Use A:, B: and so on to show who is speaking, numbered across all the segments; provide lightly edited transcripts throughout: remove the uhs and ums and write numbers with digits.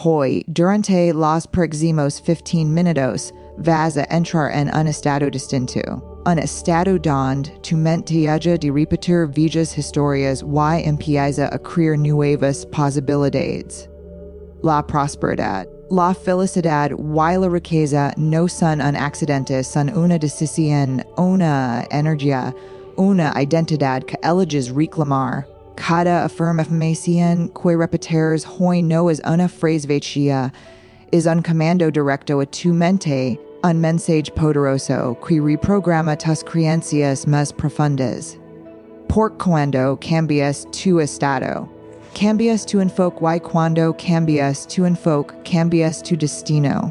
A: Hoy, durante los próximos 15 minutos, vas a entrar en un estado distinto. Un estado donde tu mente haya de repetir viejas historias y empieza a crear nuevas posibilidades. La prosperidad. La felicidad y la riqueza no son un accidente, son una decisión, una energía, una identidad que eliges reclamar. Cada afirmación que repetes hoy no es una frase vacía, es un comando directo a tu mente, un mensaje poderoso que reprograma tus creencias más profundas. Por cuando cambias tu estado. Cambias tu enfoque y cuando cambias tu enfoque, cambias tu destino.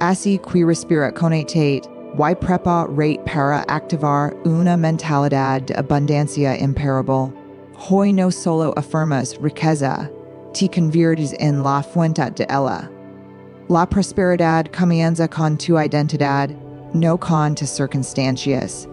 A: Así que respira conectate y prepárate para activar una mentalidad de abundancia imparable. Hoy no solo afirmas riqueza, te conviertes en la fuente de ella. La prosperidad comienza con tu identidad, no con tus circunstancias.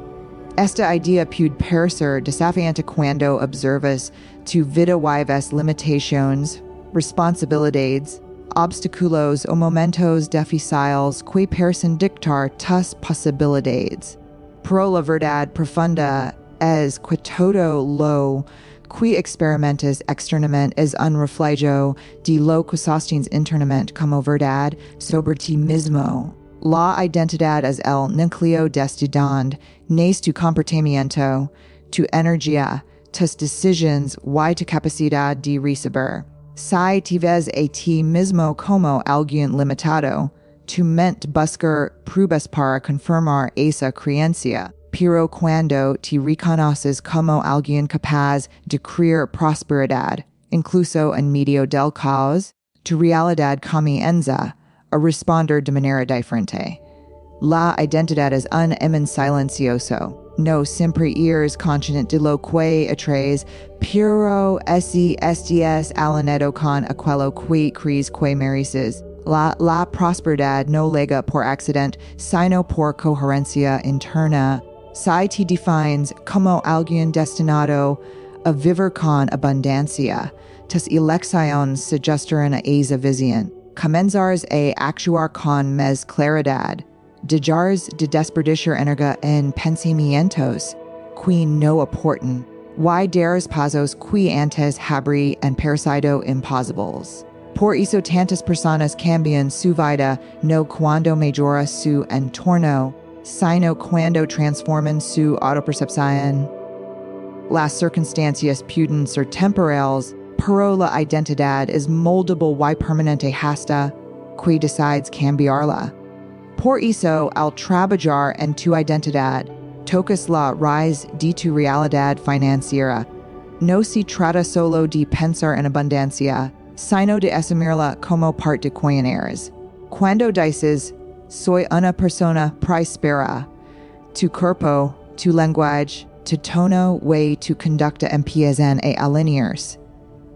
A: Esta idea puede parecer desafiante cuando observas tu vida y ves limitaciones, responsabilidades, obstáculos o momentos difíciles que parecen dictar tus posibilidades. Pero la verdad profunda es que todo lo que experimentas externamente es un reflejo de lo que sostienes internamente como verdad sobre ti mismo. La identidad es el núcleo desde donde nace tu comportamiento, tu energía, tus decisiones y tu capacidad de recibir. Si te ves a ti mismo como alguien limitado, tu mente busca pruebas para confirmar esa creencia. Pero cuando te reconoces como alguien capaz de crear prosperidad, incluso en medio del caos, tu realidad comienza a responder de manera diferente. La identidad es un imán silencioso. No siempre eres consciente de lo que atraes, pero estás alineado con aquello que crees que mereces. La prosperidad no llega por accidente, sino por coherencia interna. Si te defines como alguien destinado a vivir con abundancia, tus elecciones se ajustarán a esa visión. Comenzarás a actuar con más claridad. Dejarás de desperdiciar energía en pensamientos que no aportan. Y darás pasos que antes habrían parecido imposibles. Por eso tantas personas cambian su vida no cuando mejora su entorno, sino cuando transforman su autopercepción. Las circunstancias pueden ser temporales, pero la identidad es moldable y permanente hasta que decides cambiarla. Por eso, al trabajar en tu identidad, tocas la raíz de tu realidad financiera. No se trata solo de pensar en abundancia, sino de asumirla como parte de quien eres. Cuando dices, soy una persona próspera, tu cuerpo, tu lenguaje, tu tono y tu conducta empiezan a alinearse.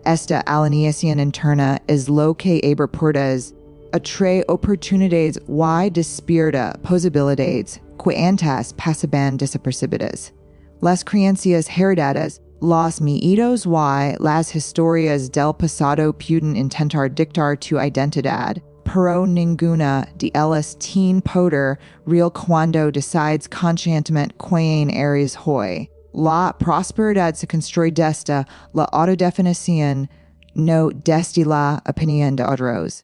A: Esta alineación interna es lo que abre puertas, atrae oportunidades y despierta posibilidades que antes pasaban desapercibidas. Las creencias heredadas, los miedos y las historias del pasado pueden intentar dictar tu identidad, pero ninguna de ellas tiene poder real cuando decides conscientemente quién eres hoy. La prosperidad se construye desde la autodefinición, no desde la opinión de otros.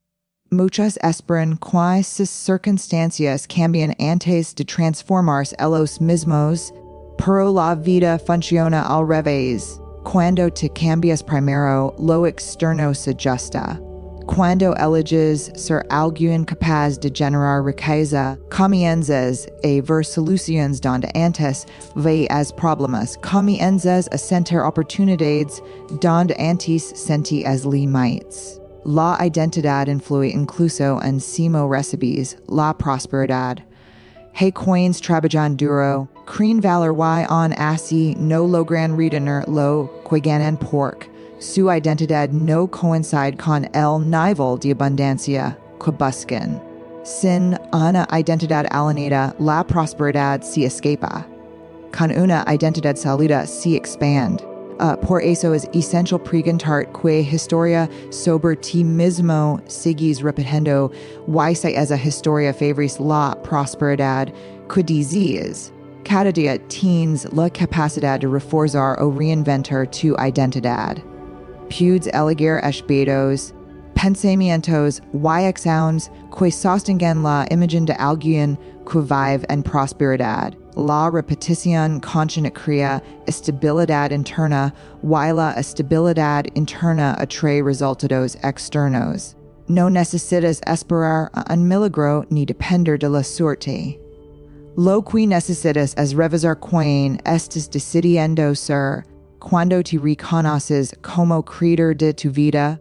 A: Muchos esperan que sus circunstancias cambien antes de transformarse ellos mismos, pero la vida funciona al revés. Cuando te cambias primero, lo externo se ajusta. Cuando eliges ser alguien capaz de generar riqueza, comienzas a ver soluciones donde antes veías problemas, comienzas a sentir oportunidades donde antes sentías limitantes. La identidad influye incluso en cómo recibes la prosperidad. Hay quienes trabajan duro, creen valor y aún así no logran retener lo que ganan porque su identidad no coincide con el nivel de abundancia que buscan. Sin una identidad alineada, la prosperidad se escapa. Con una identidad sólida se expande. Por eso es essential preguntar que historia sobre ti mismo sigues repitiendo, why se esa historia favoris la prosperidad que dices. Cada día tienes la capacidad de reforzar o reinventar tu identidad. Puedes elegir espedos, pensamientos y acciones que sostengan la imagen de alguien que vive en prosperidad. La repetición consciente crea estabilidad interna, y la estabilidad interna atrae resultados externos. No necesitas esperar a un milagro ni depender de la suerte. Lo que necesitas es revisar quién estás decidiendo ser cuando te reconoces como creador de tu vida.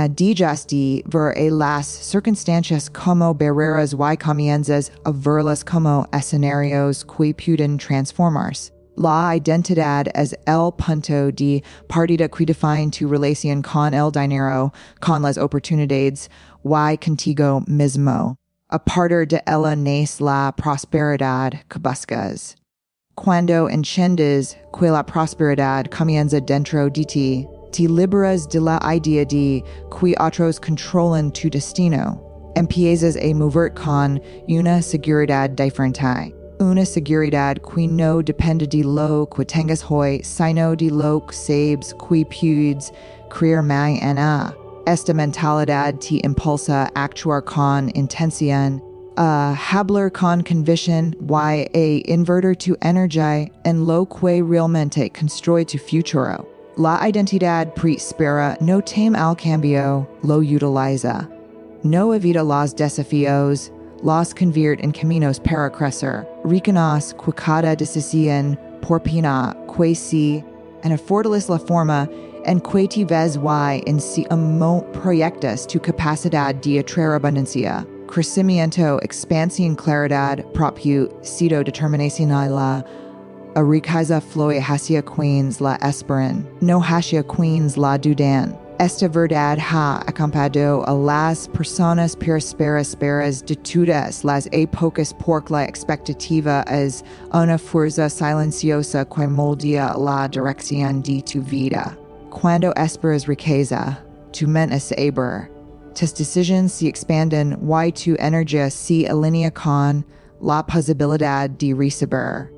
A: Dejas de ver a las circunstancias como barreras y comienzas a verlas como escenarios que pueden transformarse. La identidad es el punto de partida que define tu relación con el dinero, con las oportunidades y contigo mismo. A partir de ella nace la prosperidad que buscas. Cuando entiendes que la prosperidad comienza dentro de ti, te liberas de la idea de que otros controlan tu destino. Empiezas a mover con una seguridad diferente. Una seguridad que no depende de lo que tengas hoy, sino de lo que sabes que puedes crear mañana. Esta mentalidad te impulsa a actuar con intención, a hablar con convicción y a invertir tu energía en lo que realmente construye tu futuro. La identidad prospera no teme al cambio, lo utiliza. No evita los desafíos, los convierte en caminos para crecer. Reconoce que cada decisión porpina que sí, en fortalece la forma en que te ves y en si proyectas tu capacidad de atraer abundancia. Crecimiento, expansión, claridad, propio, sido determinación y la a riqueza flui hacia queens la esperan, no hacia queens la dudan. Esta verdad ha acompañado a las personas prosperas de todas las épocas porque la expectativa es una fuerza silenciosa que moldea la dirección de tu vida. Cuando esperas riqueza, tu mente se abre, tus decisiones se expanden y tu energía se alinea con la posibilidad de recibir.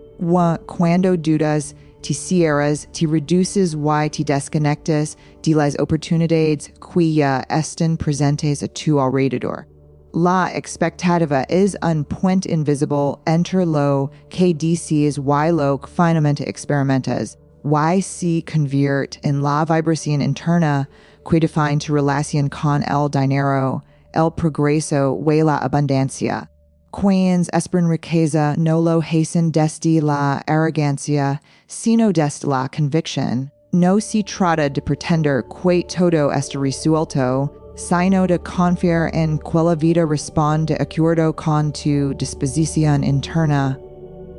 A: Cuando dudas, te cierras, te reduces y te desconectas de las oportunidades que ya están presentes a tu alrededor. La expectativa es un puente invisible entre lo que dices y lo que finalmente experimentas, y se convierte en la vibración interna que define tu relación con el dinero, el progreso y la abundancia. Quienes esperan riqueza no lo hacen desde la arrogancia, sino desde la convicción. No se trata de pretender que todo está resuelto, sino de confiar en que la vida responde de acuerdo con tu disposición interna.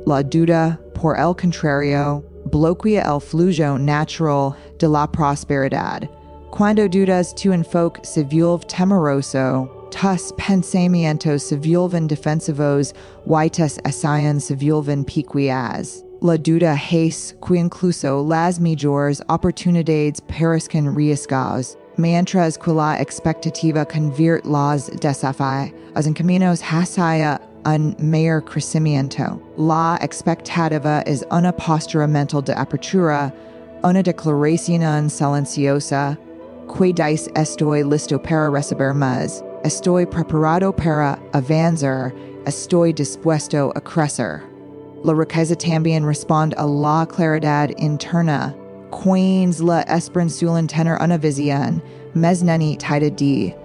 A: La duda, por el contrario, bloquea el flujo natural de la prosperidad. Cuando dudas, tu enfoque se vuelve temeroso. Tus pensamientos se vuelven defensivos y tus acciones se vuelven picudas. La duda hace que incluso las mejores oportunidades parezcan riesgos, mientras que la expectativa convierte los desafíos en caminos hacia un mayor crecimiento. La expectativa es una postura mental de apertura, una declaración silenciosa, que dice estoy listo para recibir más. Estoy preparado para avanzar, estoy dispuesto a crecer. La riqueza también responde a la claridad interna. Quienes la esperan suelen tener una visión, mesnani tida de,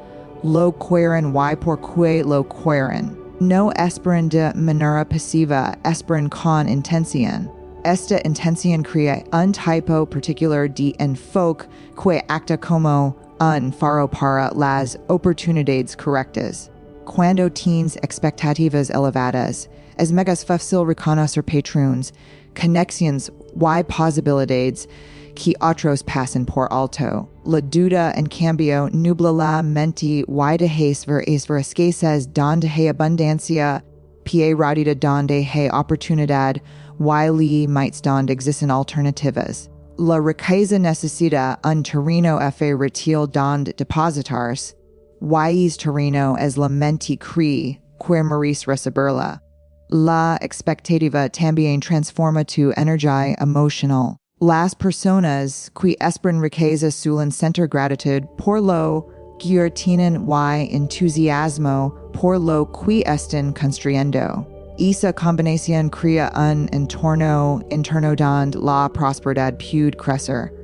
A: lo quieren y por que lo quieren. No esperan de manera pasiva, esperan con intención. Esta intención crea un tipo particular de enfoque que acta como un faro para las oportunidades correctas. Cuando tienes expectativas elevadas, es mega fácil reconocer patrones, conexiones y posibilidades que otros pasan por alto. La duda, en cambio, nubla la mente y dejas ver escases donde hay abundancia, pie radida donde hay oportunidad, y li mites donde existen alternativas. La riqueza necesita un terreno fe retil donde depositars, y terreno es la mente cree, quer maris receberla. La expectativa también transforma tu energía emocional. Las personas que esperan riqueza suelen sentir gratitud por lo que tienen y entusiasmo por lo que están construyendo. Esa combinación crea un entorno interno donde la prosperidad puede crecer.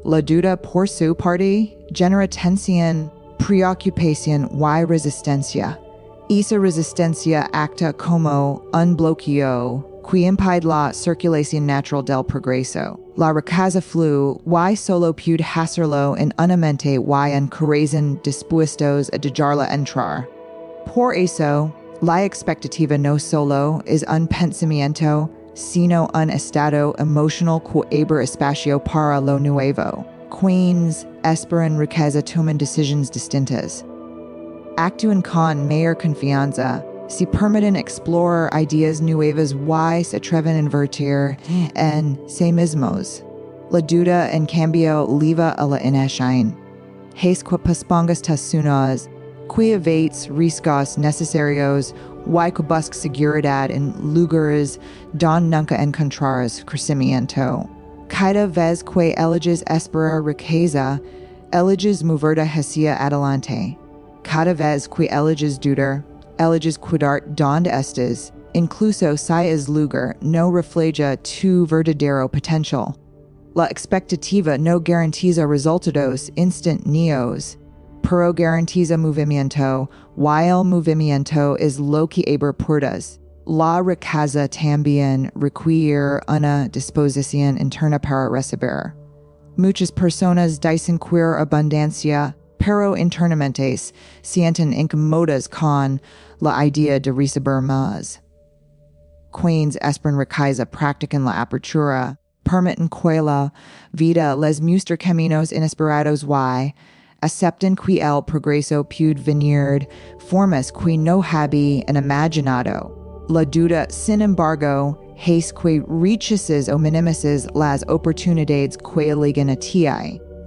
A: La duda por su parte genera tensión, preocupación y resistencia. Esa resistencia acta como un bloqueo que impide la circulación natural del progreso. La riqueza flui y solo puede hacerlo en una mente y en corazón dispuestos a dejarla entrar. Por eso, la expectativa no solo es un pensamiento, sino un estado emocional que abre espacio para lo nuevo. Quienes esperan riqueza toman decisiones distintas. Actúan con mayor confianza, se permiten explorar ideas nuevas y se atreven a invertir en sí mismos. La duda, en cambio, lleva a la inacción. Hace que pospongas tus sueños, que evites riesgos necesarios y que busques seguridad en lugares donde nunca encontrarás crecimiento. Cada vez que eliges esperar riqueza, eliges moverte hacia adelante. Cada vez que eliges dudar, eliges cuidar donde estés, incluso si es lugar no refleja tu verdadero potencial. La expectativa no garantiza resultados instantáneos, pero garantiza movimiento, y el movimiento es lo que abre puertas. La riqueza también requiere una disposición interna para recibir. Muchas personas dicen querer abundancia, pero internamente sienten incómodas con la idea de recibir más. Quienes esperan riqueza practican la apertura, permiten que la vida les muestre caminos inesperados y aceptan que el progreso puede venir formas que no habían imaginado. La duda, sin embargo, hace que rechaces o minimices las oportunidades que llegan a ti.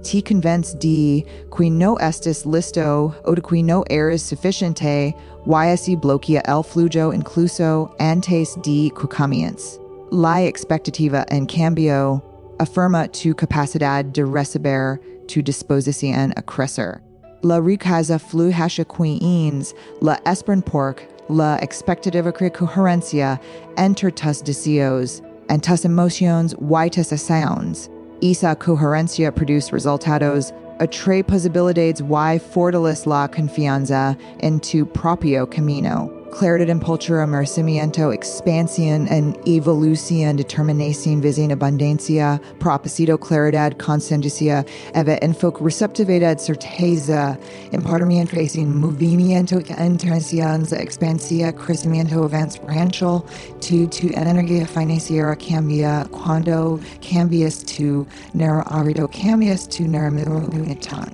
A: Te convence de que no estás listo o de que no eres suficiente y así bloquea el flujo incluso antes de que comiences. La expectativa, en cambio, afirma tu capacidad de recibir, tu disposición a crecer. La riqueza flui hacia quienes la esperan porque la expectativa crea coherencia entre tus deseos, en tus emociones y tus acciones. Esa coherencia produce resultados, atrae posibilidades y fortalece la confianza en tu propio camino. Claridad impulsa merecimiento, expansión en evolución, determinación, visión, abundancia, propósito, claridad, conciencia, eva, enfoque, receptividad, certeza, empoderamiento, movimiento, intenciones, expansión, crecimiento, avance, rancho, tu energía financiera cambia cuando cambias tu neurohábito, cambias tu neurometán.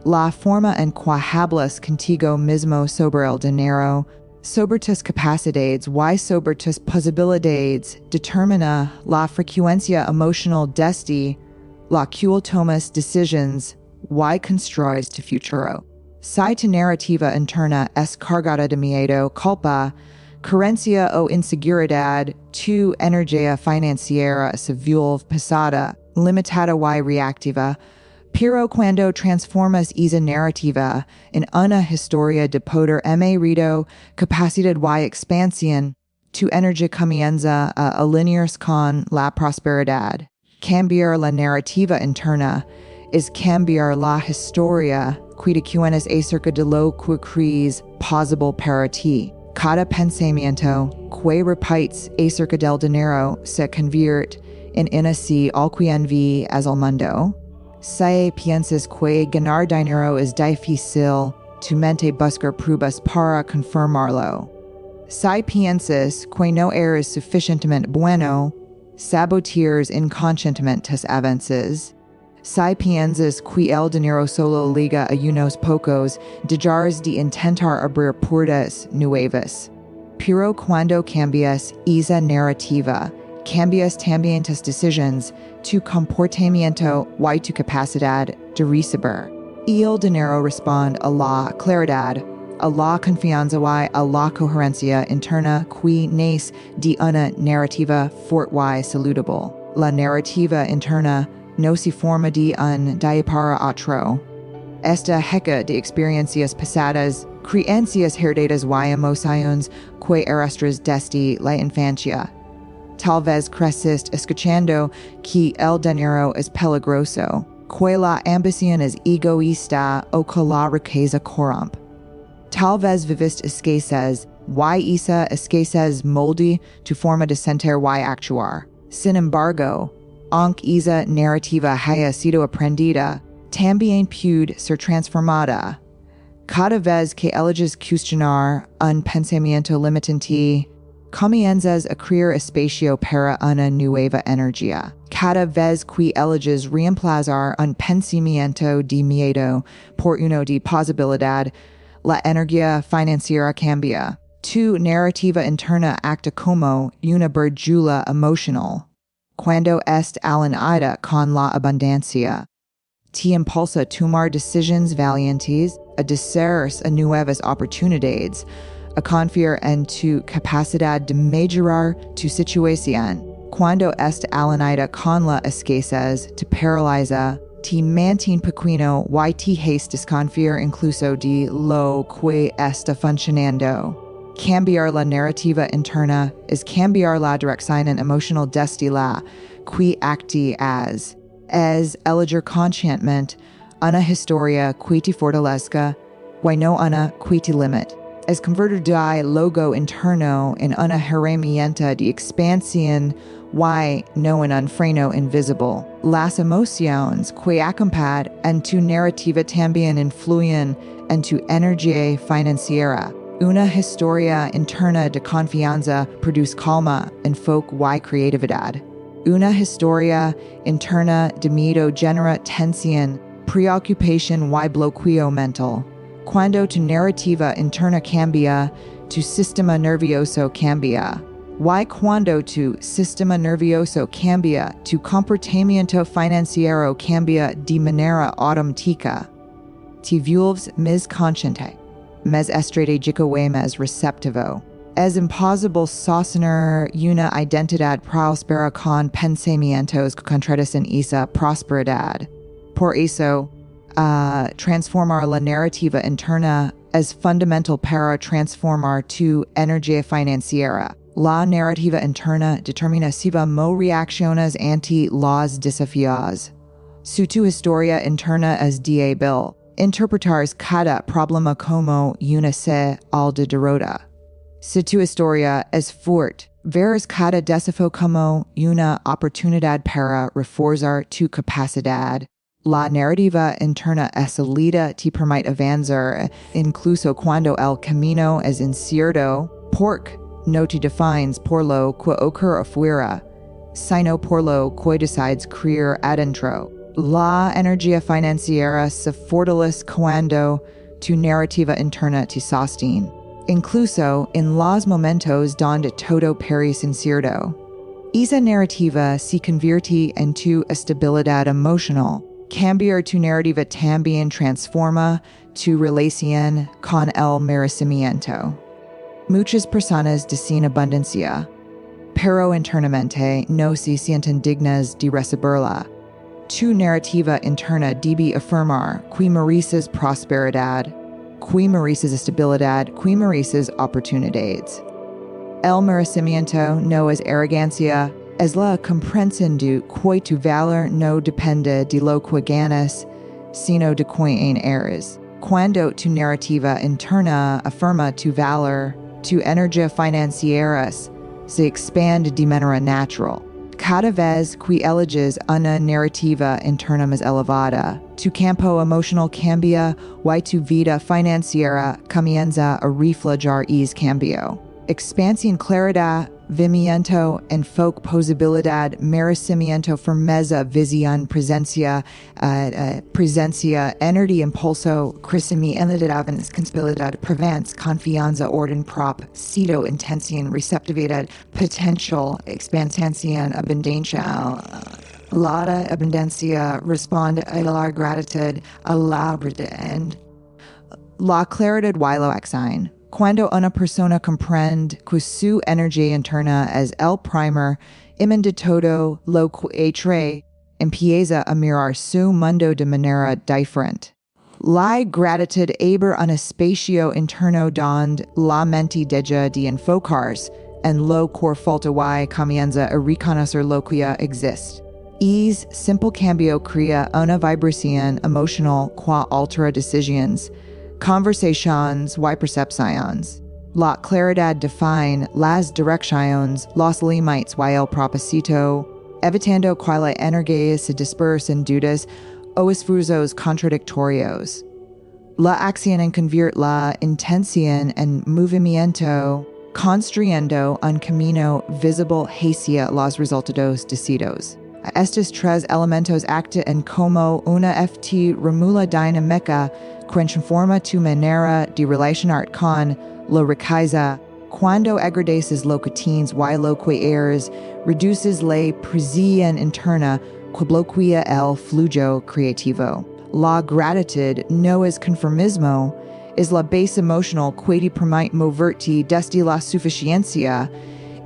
A: La forma en que hablas contigo mismo sobre el dinero, sobre tus capacidades y sobre tus posibilidades determina la frecuencia emocional desde la que tomas decisiones y construyes tu futuro. Si tu narrativa interna es cargada de miedo, culpa, carencia o inseguridad, tu energía financiera se vuelve pesada, limitada y reactiva, pero cuando transformas esa narrativa en una historia de poder, mérito, capacidad y expansión, tu energía comienza a alinearse con la prosperidad. Cambiar la narrativa interna es cambiar la historia que te cuentas acerca de lo que crees posible para ti. Cada pensamiento que repites acerca del dinero se convierte en así al que envías al mundo. Si piensas que ganar dinero es difícil, tu mente busca pruebas para confirmarlo. Si piensas que no eres suficientemente bueno, saboteas inconscientemente tus avances. Si piensas que el dinero solo liga a unos pocos, dejarás de intentar abrir puertas nuevas. Pero cuando cambias esa narrativa, cambias también tus decisiones, tu comportamiento y tu capacidad de recibir. Y el dinero responde a la claridad, a la confianza y a la coherencia interna que nace de una narrativa fuerte y saludable. La narrativa interna no se forma de un día para otro. Esta hecha de experiencias pasadas, creencias heredadas y emociones que arrastras desde la infancia. Tal vez creciste escuchando que el dinero es peligroso, que la ambición es egoísta o que la riqueza corrompe. Tal vez viviste escasez, y esa escasez molde tu forma de sentir y actuar. Sin embargo, aunque esa narrativa haya sido aprendida, también puede ser transformada. Cada vez que eliges cuestionar un pensamiento limitante, comienzas a crear espacio para una nueva energía. Cada vez que eliges reemplazar un pensamiento de miedo por uno de posibilidad, la energía financiera cambia. Tu narrativa interna acta como una brújula emocional. Cuando es alineada con la abundancia, te impulsa a tomar decisiones valientes, a desear a nuevas oportunidades, a confiar en tu capacidad de mejorar tu situación. Cuando está alineada con la escasez, te paraliza, te mantiene pequeño y te hace desconfiar incluso de lo que está funcionando. Cambiar la narrativa interna es cambiar la dirección emocional desde la que acti as. Es elegir conscientemente una historia que te fortalezca y no una que te limite. Es convertir tu logo interno en una herramienta de expansión y no en un freno invisible. Las emociones que acompañan en tu narrativa también influyen en tu energía financiera. Una historia interna de confianza produce calma, enfoque y creatividad. Una historia interna de miedo genera tensión, preocupación y bloqueo mental. Cuando tu narrativa interna cambia, tu sistema nervioso cambia. Y cuando tu sistema nervioso cambia, tu comportamiento financiero cambia de manera automática. Te vuelves más consciente, más estratégico y más receptivo. Es imposible sostener una identidad próspera con pensamientos contrarios en esa prosperidad. Por eso, transformar la narrativa interna es fundamental para transformar tu energía financiera. La narrativa interna determina si vamos reacciones ante los desafíos. Si tu historia interna es débil, interpretarás cada problema como una señal de derrota. Si tu historia es fuerte, verás cada desafío como una oportunidad para reforzar tu capacidad. La narrativa interna es sólida te permite avanzar, incluso cuando el camino es incierto, porque no te defines por lo que ocurre afuera, sino por lo que decides crear adentro. La energía financiera se fortalece cuando tu narrativa interna te sostiene, incluso en los momentos donde todo parece incierto. Esa narrativa se convierte en tu estabilidad emocional. Cambiar tu narrativa también transforma tu relación con el merecimiento. Muchas personas desean abundancia, pero internamente no se sienten dignas de recibirla. Tu narrativa interna debe afirmar que mereces prosperidad, que mereces estabilidad, que mereces oportunidades. El merecimiento no es arrogancia, es la comprensión de que tu valor no depende de lo que ganas, sino de que eres. Cuando tu narrativa interna afirma tu valor, tu energía financiera se expande de manera natural. Cada vez que eliges una narrativa interna más elevada, tu campo emocional cambia y tu vida financiera comienza a reflejar ese cambio. Expansión, claridad movimiento, enfoque, posibilidad, merecimiento, firmeza, visión, presencia, energía, impulso, crecimiento, responsabilidad, prevance, confianza, orden, propósito, intención, receptividad, potential, expansión, abundancia, la abundancia, responde a la gratitud, a la verdad. La claridad y lo exine. Cuando una persona comprende que su energía interna es el primer imán de todo lo que atrae, empieza a mirar su mundo de manera diferente. La gratitud abre un espacio interno donde la mente deja de enfocarse en lo que falta y comienza a reconocer lo que ya existe. Es simple cambio crea una vibración emocional que altera decisiones, conversations y percepciones. La claridad define las direcciones, los límites y el propósito, evitando que la energía se disperse en dudas o esfuerzos contradictorios. La acción en convierte la intención en movimiento, construyendo un camino visible hacia los resultados deseados. Estos tres elementos actúan en como una remula dinámica que transforma tu manera de relacionar con la riqueza. Cuando agradeces lo que tienes y lo que eres, reduces la presión interna que bloquea el flujo creativo. La gratitud no es conformismo, es la base emocional que te permite moverte desde la suficiencia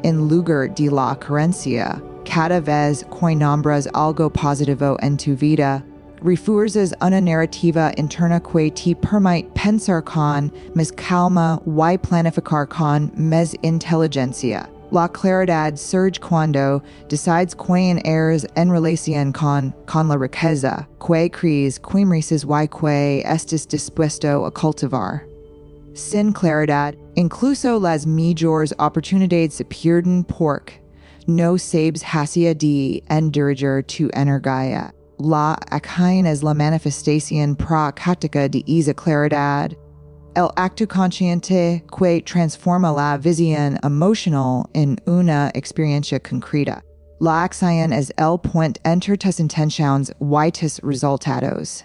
A: en lugar de la carencia. Cada vez que nombras algo positivo en tu vida, refuerzas una narrativa interna que te permite pensar con más calma y planificar con más inteligencia. La claridad surge cuando decides quién eres en relación con la riqueza, que crees, que mereces y que estás dispuesto a cultivar. Sin claridad, incluso las mejores oportunidades se pierden porque no sabes hacia de dirigir tu energía. La acción es la manifestación práctica de esa claridad. El acto consciente que transforma la visión emocional en una experiencia concreta. La acción es el puente entre tus intenciones y tus resultados.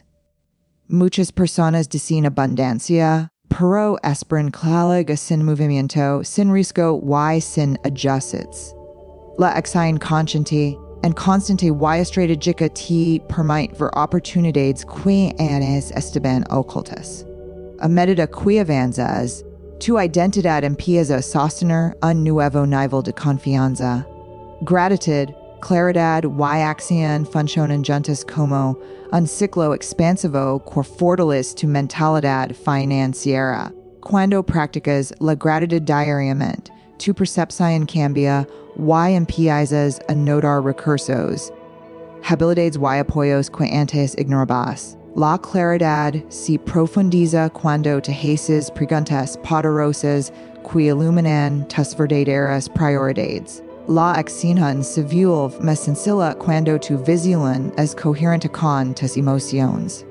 A: Muchas personas desean abundancia, pero esperan claridad sin movimiento, sin riesgo y sin ajustes. La acción consciente and constante y estratégica te permite ver oportunidades que antes estaban ocultas. A medida que avanzas, tu identidad empieza a sostener un nuevo nivel de confianza. Gratitud, claridad y acción funcionan juntas como un ciclo expansivo que fortalece tu mentalidad financiera. Cuando practicas la gratitud diariamente, tu percepción cambia y empiezas a notar recursos, habilidades y apoyos que antes ignorabas. La claridad se profundiza cuando te haces preguntas poderosas que iluminan tus verdaderas prioridades. La acción se vuelve más sencilla cuando tu visión es coherente con tus emociones.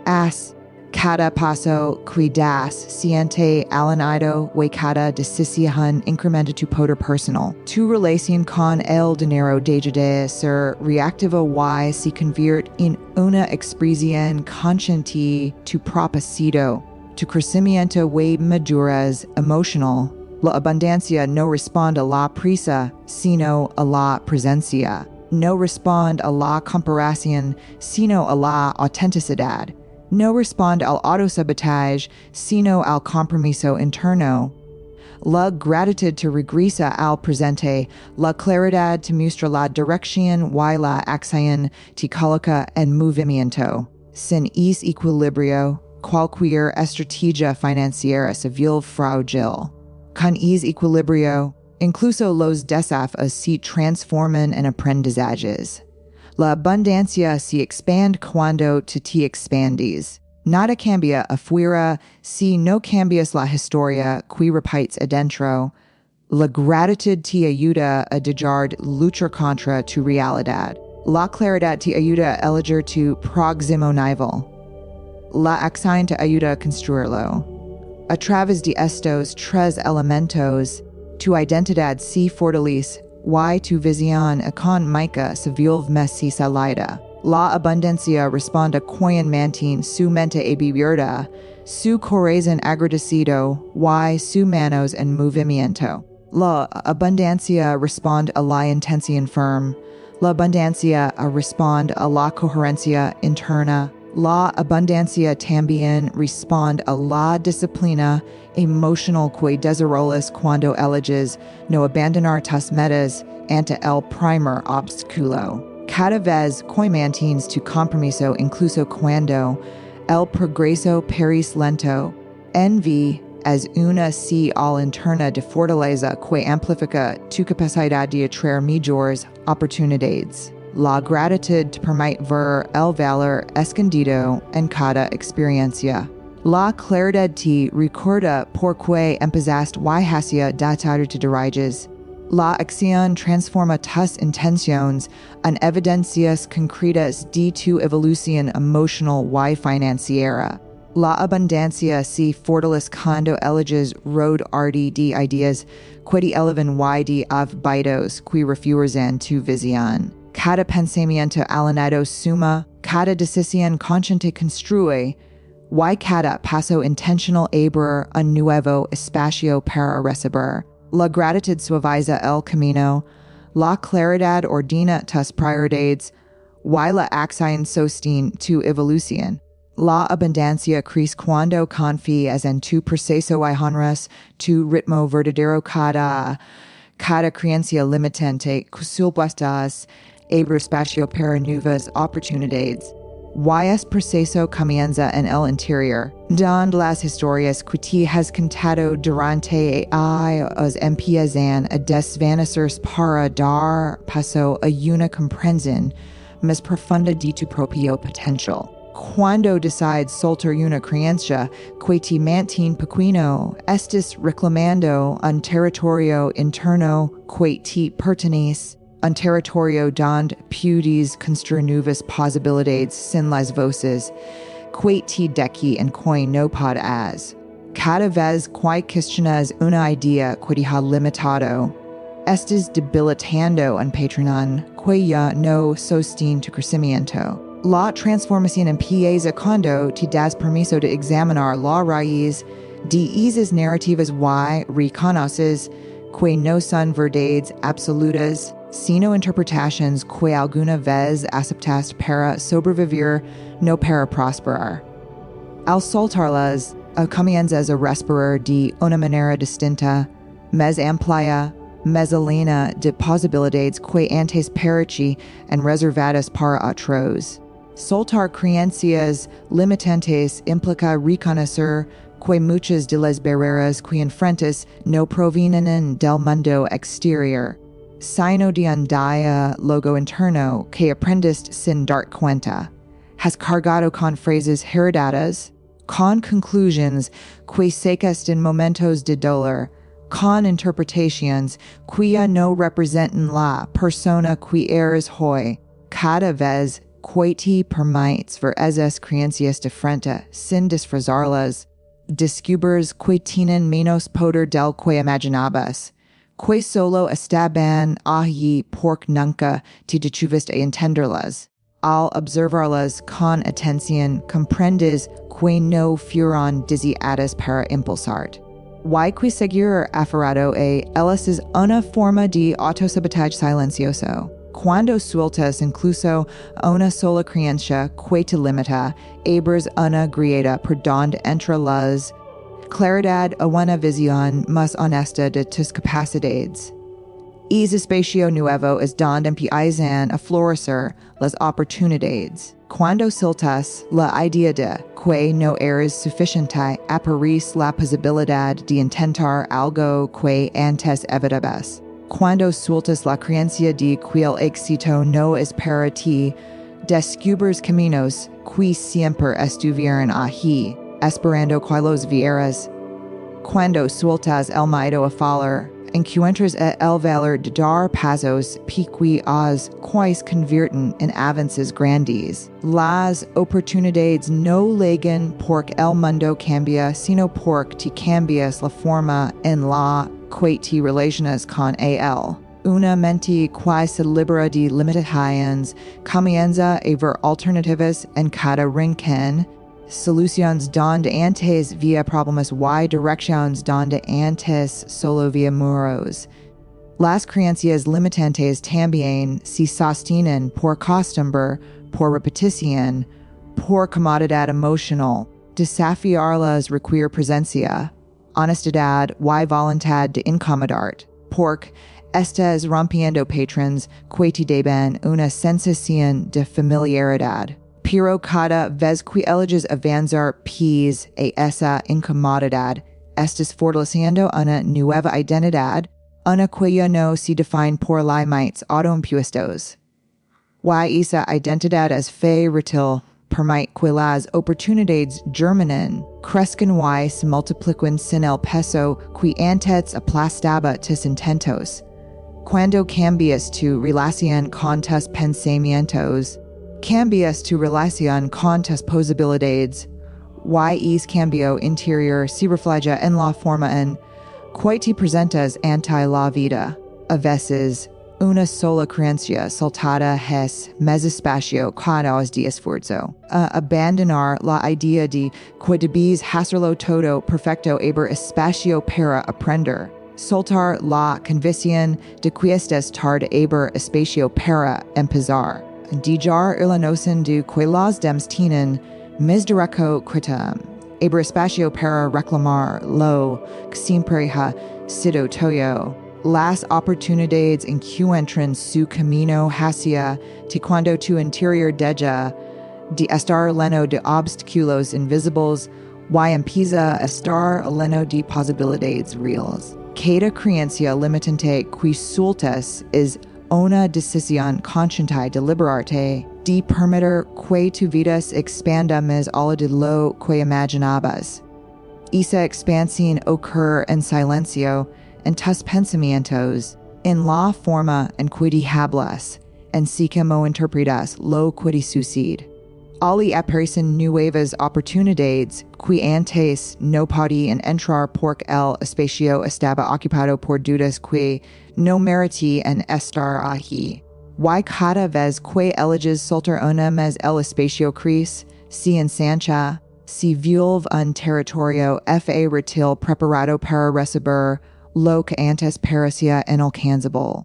A: Haz cada paso que das siente alineado y cada decisión incrementa tu poder personal. Tu relación con el dinero deja de ser reactiva y se convierte en una expresión consciente tu propósito, tu crecimiento y madurez emocional. La abundancia no responde a la prisa, sino a la presencia. No responde a la comparación, sino a la autenticidad. No responde al autosabotaje, sino al compromiso interno. La gratitud te regresa al presente, la claridad te muestra la dirección y la acción te coloca en movimiento. Sin ese equilibrio, cualquier estrategia financiera se vuelve frágil. Con ese equilibrio, incluso los desafíos se transforman en aprendizajes. La abundancia se expande cuando te expandes. Nada cambia afuera si no cambias la historia que repites adentro. La gratitud te ayuda a dejar de luchar contra tu realidad. La claridad te ayuda a elegir tu próximo nivel. La acción te ayuda a construirlo. A través de estos tres elementos, Tu identidad se fortalece, y tu visión económica se vuelve más sólida. La abundancia responde quien mantiene su mente abierta, su corazón agradecido, y sus manos en movimiento. La abundancia responde a la intención firme. La abundancia responde a la coherencia interna. La abundancia también responde a la disciplina emocional que desarrollas cuando eliges no abandonar tus metas ante el primer obstáculo. Cada vez que mantienes tu compromiso incluso cuando el progreso parece lento, envy es una señal interna de fortaleza que amplifica tu capacidad de atraer mejores oportunidades. La gratitud te permite ver el valor escondido en cada experiencia. La claridad te recuerda por qué empezaste y hacia dónde te diriges. La acción transforma tus intenciones en evidencias concretas de tu evolución emocional y financiera. La abundancia se fortalece cuando eliges rodearte de ideas que te elevan y de hábitos que refuerzan tu visión. Cada pensamiento alineado suma, cada decisión consciente construye, y cada paso intentional abre un nuevo espacio para recibir. La gratitud suaviza el camino, la claridad ordena tus prioridades, y la acción sostiene tu evolución. La abundancia crece cuando confías en tu proceso y honras tu ritmo verdadero cada creencia limitante que supuestas abre espacio para nuevas oportunidades. Y ese proceso comienza en el interior, donde las historias que te has contado durante años empiezan a desvanecerse para dar paso a una comprensión más profunda de tu propio potencial. Cuando decides soltar una creencia que te mantiene pequeño, estás reclamando un territorio interno que te pertenece, un territorio donde puedes construir nuevas posibilidades sin las voces que te dicen en que no puedes. Cada vez que cuestionas una idea que te ha limitado, estás debilitando un patrón que ya no sostiene tu crecimiento. La transformación empieza cuando te das permiso de examinar la raíz de esas narrativas y reconoces que no son verdades absolutas, sino interpretaciones que alguna vez aceptaste para sobrevivir, no para prosperar. Al soltarlas, comienzas a respirar de una manera distinta, más amplia, más llena de posibilidades que antes parecían reservadas para otros. Soltar creencias limitantes implica reconocer que muchas de las barreras que enfrentas no provienen del mundo exterior, sino de un diálogo interno que aprendiste sin dar cuenta. Has cargado con frases heredadas, con conclusiones que sacas en momentos de dolor, con interpretaciones que ya no representan la persona que eres hoy. Cada vez que te permites ver esas creencias de frente sin disfrazarlas, descubres que tienen menos poder del que imaginabas, que solo estaban allí porque nunca te detuviste a entenderlas. Al observarlas con atención, comprendes que no fueron diseñadas para impulsarte. Y que seguir aferrado a ellas es una forma de autosabotaje silencioso. Cuando sueltas incluso una sola creencia que te limita, abres una grieta por donde entra las claridad a una visión más honesta de tus capacidades. Ese espacio nuevo es donde empiezan a florecer las oportunidades. Cuando sueltas la idea de que no eres suficiente, aparece la posibilidad de intentar algo que antes evitabas. Cuando sueltas la creencia de que el éxito no es para ti, descubres caminos que siempre estuvieron allí, esperando que los vieras. Cuando sueltas el miedo a fallar, encuentras el valor de dar pasos pequeños que se convierten en avances grandes. Las oportunidades no llegan porque el mundo cambia, sino porque te cambias la forma en la quati relaciones con al. Una mente que se libera de limitaciones comienza a ver alternativas en cada rincón, soluciones donde antes via problemas y direcciones donde antes solo via muros. Las creencias limitantes también se sostienen por costumbre, por repetición, por comodidad emocional. Desafiarlas requiere presencia, honestidad y voluntad de incomodar, porque estas rompiendo patrones que te deben una sensación de familiaridad. Pero cada vez que eliges avanzar pis a esa incomodidad, estás fortaleciendo una nueva identidad, una que ya no se define por limites autoimpuestos. Y esa identidad es fértil permite que las oportunidades germinen, crezcan y se multipliquen sin el peso que antes aplastaba tus intentos. Cuando cambias tu relación con tus pensamientos, cambias tu relación con tus posibilidades, y ese cambio interior se refleja en la forma en que te presentas ante la vida. A veces, una sola creencia soltada es más espacio cada de esfuerzo. Abandonar la idea de que debes hacerlo todo perfecto haber espacio para aprender. Soltar la convicción de que estás tarde haber espacio para empezar. Dejar la noción de que los demás tienen más derecho que tú. Haber espacio para reclamar lo que siempre ha sido tuyo. Las oportunidades encuentran su camino hacia ti cuando tu interior deja de estar lleno de obstáculos invisibles y empieza a estar lleno de posibilidades reales. Cada creencia limitante que sueltas es una decisión consciente de liberarte, de permitir que tu vida se expanda más allá de lo que imaginabas. Esa expansión ocurre en silencio, en tus pensamientos, en la forma en que te hablas, en si cómo interpretas lo que te sucede. Al aparecen nuevas oportunidades que antes no podían entrar porque el espacio estaba ocupado por dudas que no merecían estar allí. Y cada vez que eliges soltar una más el espacio crece, se ensancha, se vuelve un territorio fértil preparado para recibir lo que antes parecía inalcanzable.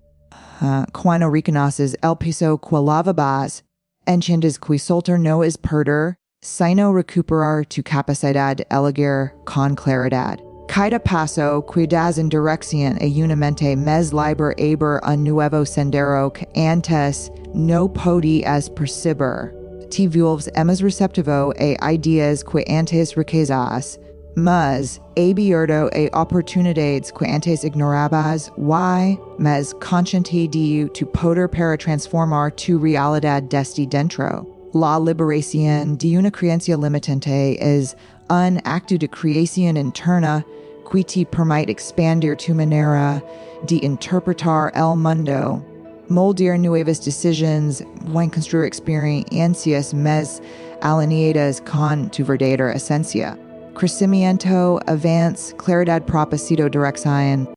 A: Cuando reconoces el piso que lavabas, entiendes que soltar no es perder, sino recuperar tu capacidad de elegir con claridad. Cada paso que das en dirección a una mente más libre abre un nuevo sendero que antes no podías percibir. Te vuelves más receptivo a ideas que antes rechazas, más abierto a oportunidades que antes ignorabas y más consciente de tu poder para transformar tu realidad desde dentro. La liberación de una creencia limitante es un acto de creación interna que te permite expandir tu manera de interpretar el mundo, moldear nuevas decisiones y construir experiencias más alineadas con tu verdadera esencia. Crecimiento, avance, claridad, propósito, dirección.